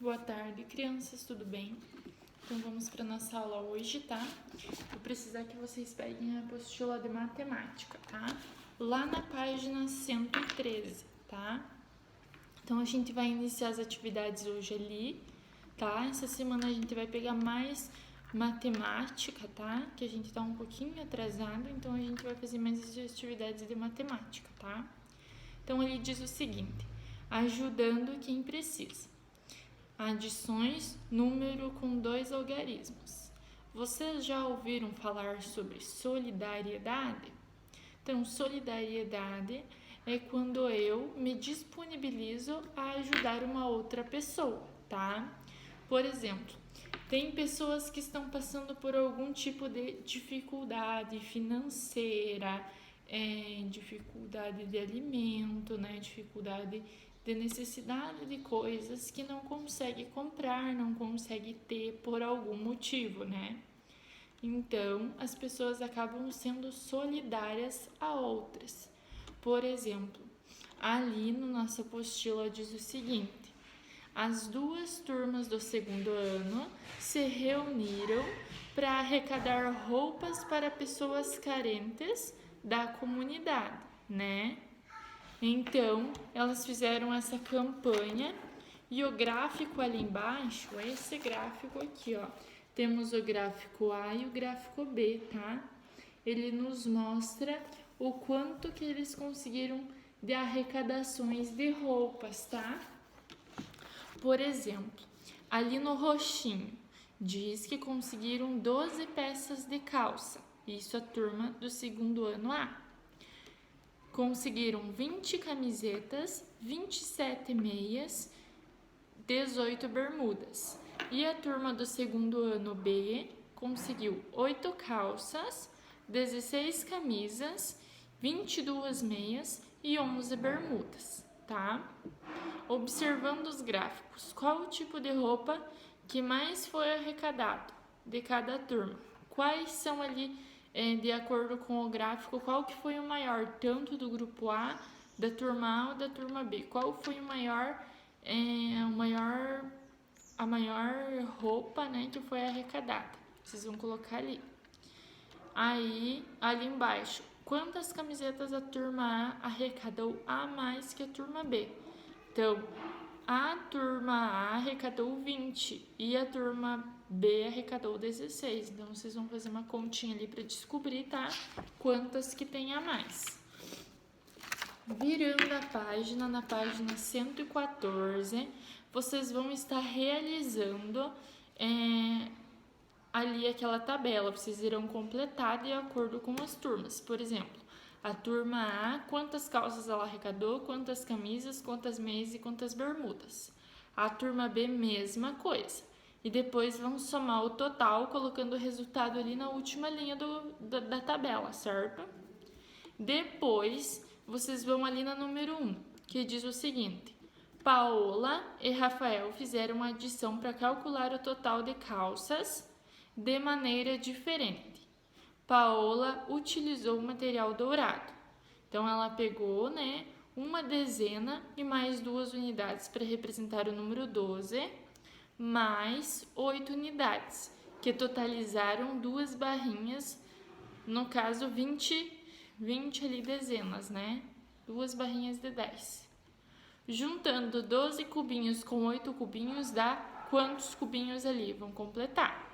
Boa tarde, crianças, tudo bem? Então vamos para nossa aula hoje, tá? Vou precisar que vocês peguem a apostila de matemática, tá? Lá na página 113, tá? Então a gente vai iniciar as atividades hoje ali, tá? Essa semana a gente vai pegar mais matemática, tá? Que a gente tá um pouquinho atrasado, então a gente vai fazer mais atividades de matemática, tá? Então ele diz o seguinte: ajudando quem precisa. Adições, número com 2 algarismos. Vocês já ouviram falar sobre solidariedade? Então, solidariedade é quando eu me disponibilizo a ajudar uma outra pessoa, tá? Por exemplo, tem pessoas que estão passando por algum tipo de dificuldade financeira, dificuldade de alimento, né? Dificuldade de necessidade de coisas que não consegue comprar, não consegue ter por algum motivo, né? Então, as pessoas acabam sendo solidárias a outras. Por exemplo, ali na nossa apostila diz o seguinte: as duas turmas do segundo ano se reuniram para arrecadar roupas para pessoas carentes da comunidade, né? Então, elas fizeram essa campanha e o gráfico ali embaixo, esse gráfico aqui, ó. Temos o gráfico A e o gráfico B, tá? Ele nos mostra o quanto que eles conseguiram de arrecadações de roupas, tá? Por exemplo, ali no roxinho, diz que conseguiram 12 peças de calça. Isso a turma do segundo ano A. Conseguiram 20 camisetas, 27 meias, 18 bermudas. E a turma do segundo ano B conseguiu 8 calças, 16 camisas, 22 meias e 11 bermudas, tá? Observando os gráficos, qual o tipo de roupa que mais foi arrecadado de cada turma? Quais são ali, de acordo com o gráfico, qual que foi o maior, tanto do grupo A, da turma A ou da turma B? Qual foi o maior, a maior roupa, né, que foi arrecadada? Vocês vão colocar ali. Aí, ali embaixo, quantas camisetas a turma A arrecadou a mais que a turma B? Então, a turma A arrecadou 20 e a turma B arrecadou 16. Então, vocês vão fazer uma continha ali para descobrir, tá? Quantas que tem a mais. Virando a página, na página 114, vocês vão estar realizando ali aquela tabela. Vocês irão completar de acordo com as turmas. Por exemplo, a turma A, quantas calças ela arrecadou, quantas camisas, quantas meias e quantas bermudas. A turma B, mesma coisa. E depois vão somar o total, colocando o resultado ali na última linha da tabela, certo? Depois, vocês vão ali na número 1, que diz o seguinte: Paola e Rafael fizeram uma adição para calcular o total de calças de maneira diferente. Paola utilizou o material dourado. Então, ela pegou, né, uma dezena e mais 2 unidades para representar o número 12, mais 8 unidades, que totalizaram 2 barrinhas, no caso 20 ali dezenas, né? 2 barrinhas de 10. Juntando 12 cubinhos com 8 cubinhos dá quantos cubinhos ali? Vão completar.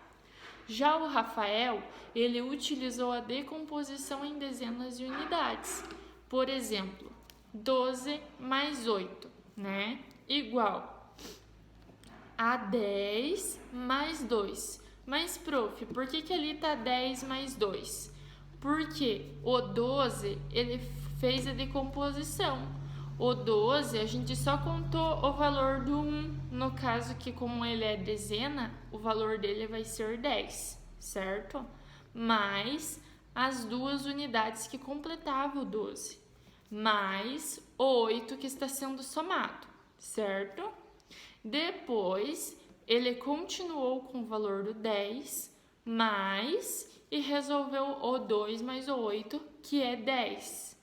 Já o Rafael, ele utilizou a decomposição em dezenas de unidades. Por exemplo, 12 mais 8, né? Igual a 10 mais 2. Mas, prof, por que ali tá 10 mais 2? Porque o 12, ele fez a decomposição. O 12, a gente só contou o valor do 1. No caso que, como ele é dezena, o valor dele vai ser 10, certo? Mais as 2 unidades que completavam o 12. Mais o 8 que está sendo somado, certo? Depois, ele continuou com o valor do 10, mais, e resolveu o 2 mais o 8, que é 10.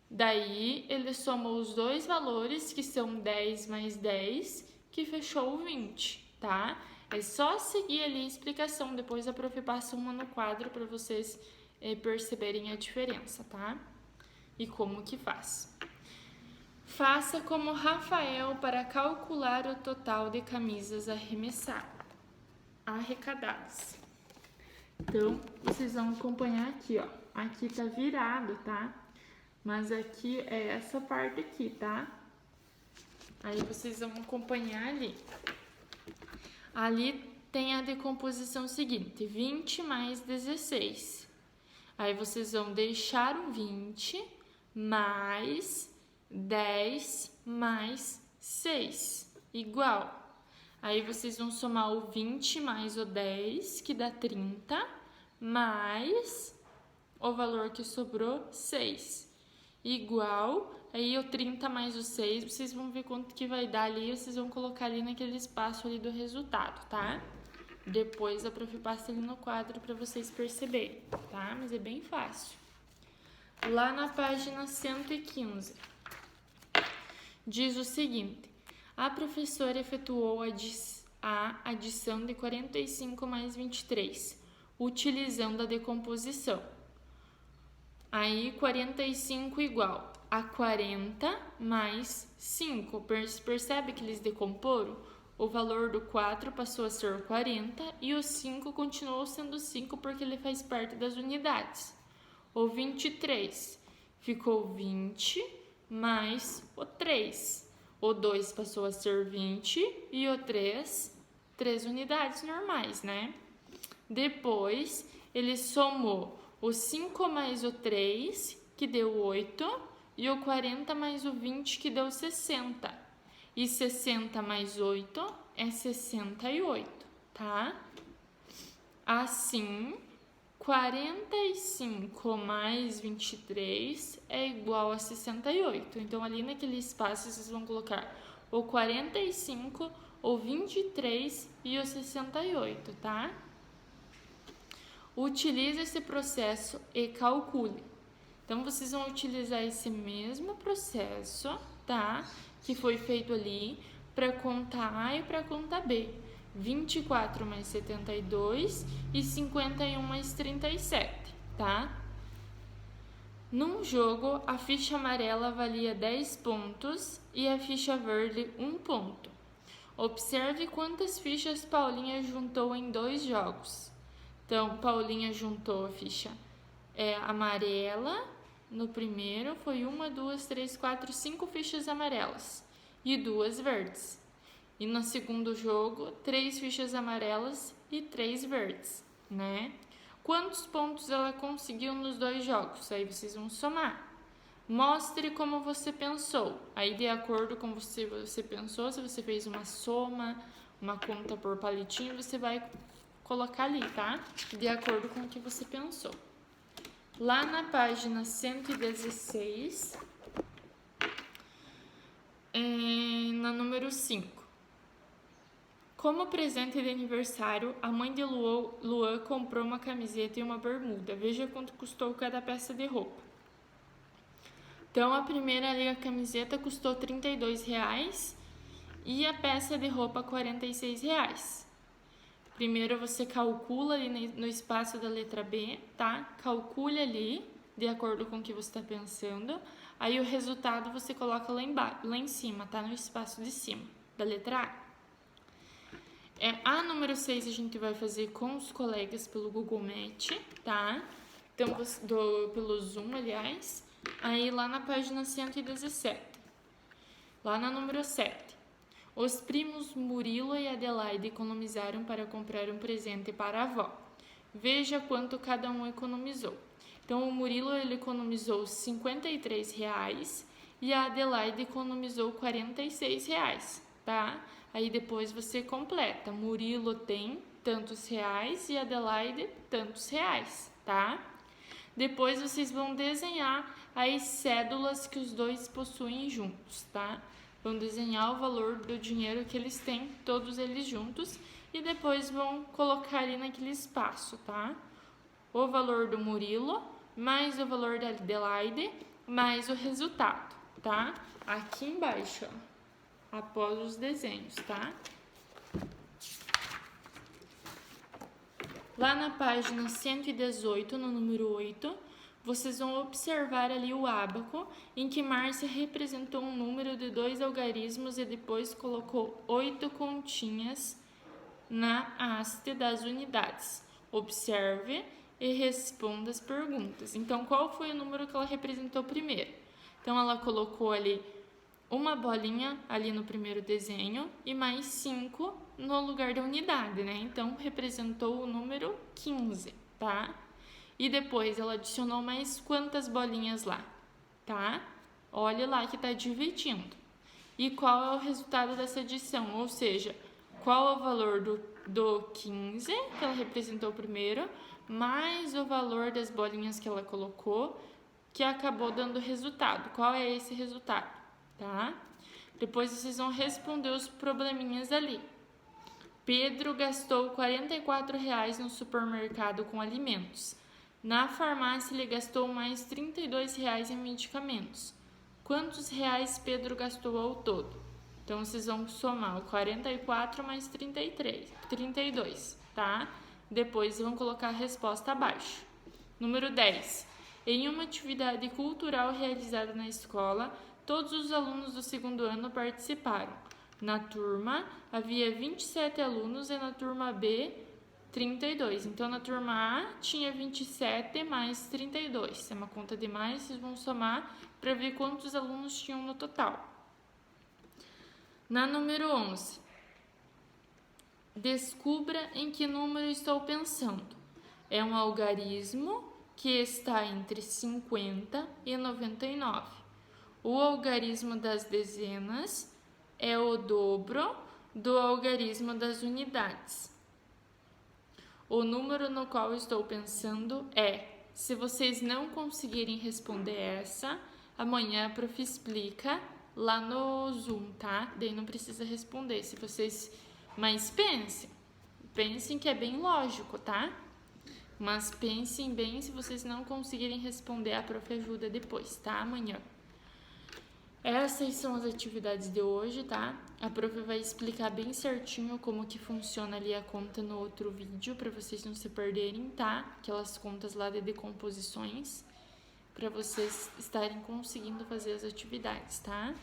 Daí, ele soma os dois valores, que são 10 mais 10, que fechou o 20, tá? É só seguir ali a explicação, depois a prof passa uma no quadro para vocês perceberem a diferença, tá? E como que faz. Faça como Rafael para calcular o total de camisas arrecadadas. Então, vocês vão acompanhar aqui, ó. Aqui tá virado, tá? Mas aqui é essa parte aqui, tá? Aí vocês vão acompanhar ali. Ali tem a decomposição seguinte, 20 mais 16. Aí vocês vão deixar o 20 mais 10 mais 6, igual. Aí vocês vão somar o 20 mais o 10, que dá 30, mais o valor que sobrou, 6, igual. Aí o 30 mais o 6, vocês vão ver quanto que vai dar ali, vocês vão colocar ali naquele espaço ali do resultado, tá? Depois a prof passa ali no quadro para vocês perceberem, tá? Mas é bem fácil. Lá na página 115, diz o seguinte: a professora efetuou a adição de 45 mais 23, utilizando a decomposição. Aí 45 igual a 40 mais 5. Percebe que eles decomporam? O valor do 4 passou a ser 40 e o 5 continuou sendo 5 porque ele faz parte das unidades. O 23 ficou 20 mais o 3. O 2 passou a ser 20 e o 3 unidades normais, né? Depois, ele somou o 5 mais o 3, que deu 8, e o 40 mais o 20, que deu 60. E 60 mais 8 é 68, tá? Assim, 45 mais 23 é igual a 68. Então, ali naquele espaço, vocês vão colocar o 45, o 23 e o 68, tá? Utilize esse processo e calcule. Então, vocês vão utilizar esse mesmo processo, tá? Que foi feito ali para conta A e para conta B. 24 mais 72 e 51 mais 37, tá? Num jogo, a ficha amarela valia 10 pontos e a ficha verde 1 ponto. Observe quantas fichas Paulinha juntou em 2 jogos. Então, Paulinha juntou a ficha amarela. No primeiro, foi 1, 2, 3, 4, 5 fichas amarelas e 2 verdes. E no segundo jogo, 3 fichas amarelas e 3 verdes, né? Quantos pontos ela conseguiu nos 2 jogos? Aí vocês vão somar. Mostre como você pensou. Aí, de acordo com você pensou, se você fez uma soma, uma conta por palitinho, você vai colocar ali, tá? De acordo com o que você pensou. Lá na página 116, na número 5. Como presente de aniversário, a mãe de Luan comprou uma camiseta e uma bermuda. Veja quanto custou cada peça de roupa. Então, a primeira ali, a camiseta, custou R$ 32,00 e a peça de roupa R$ 46,00. Primeiro, você calcula ali no espaço da letra B, tá? Calcule ali, de acordo com o que você está pensando. Aí, o resultado você coloca lá em cima, tá? No espaço de cima da letra A. A número 6 a gente vai fazer com os colegas pelo Google Meet, tá? Então, pelo Zoom, aliás. Aí, lá na página 117. Lá na número 7. Os primos Murilo e Adelaide economizaram para comprar um presente para a avó. Veja quanto cada um economizou. Então, o Murilo ele economizou R$ 53,00 e a Adelaide economizou R$ 46,00, tá? Aí depois você completa. Murilo tem tantos reais e Adelaide tantos reais, tá? Depois vocês vão desenhar as cédulas que os dois possuem juntos, tá? Vão desenhar o valor do dinheiro que eles têm, todos eles juntos, e depois vão colocar ali naquele espaço, tá? O valor do Murilo, mais o valor da Adelaide, mais o resultado, tá? Aqui embaixo, ó. após os desenhos, tá? Lá na página 118, no número 8, vocês vão observar ali o ábaco, em que Márcia representou um número de 2 algarismos e depois colocou 8 continhas na haste das unidades. Observe e responda as perguntas. Então, qual foi o número que ela representou primeiro? Então, ela colocou ali uma bolinha ali no primeiro desenho e mais 5 no lugar da unidade, né? Então, representou o número 15, tá? E depois ela adicionou mais quantas bolinhas lá, tá? Olha lá que tá dividindo. E qual é o resultado dessa adição? Ou seja, qual é o valor do 15, que ela representou primeiro, mais o valor das bolinhas que ela colocou, que acabou dando resultado. Qual é esse resultado, tá? Depois vocês vão responder os probleminhas ali. Pedro gastou R$ 44,00 no supermercado com alimentos. Na farmácia, ele gastou mais R$ 32,00 em medicamentos. Quantos reais Pedro gastou ao todo? Então, vocês vão somar o 44 mais 32, tá? Depois, vão colocar a resposta abaixo. Número 10. Em uma atividade cultural realizada na escola, todos os alunos do segundo ano participaram. Na turma, havia 27 alunos e na turma B, 32. Então, na turma A, tinha 27 mais 32. É uma conta de mais, vocês vão somar para ver quantos alunos tinham no total. Na número 11, descubra em que número estou pensando. É um algarismo que está entre 50 e 99. O algarismo das dezenas é o dobro do algarismo das unidades. O número no qual estou pensando é, se vocês não conseguirem responder essa, amanhã a prof explica lá no Zoom, tá? Daí não precisa responder, se vocês... Mas pensem que é bem lógico, tá? Mas pensem bem, se vocês não conseguirem responder, a prof ajuda depois, tá? Amanhã. Essas são as atividades de hoje, tá? A prof vai explicar bem certinho como que funciona ali a conta no outro vídeo, para vocês não se perderem, tá? Aquelas contas lá de decomposições, para vocês estarem conseguindo fazer as atividades, tá?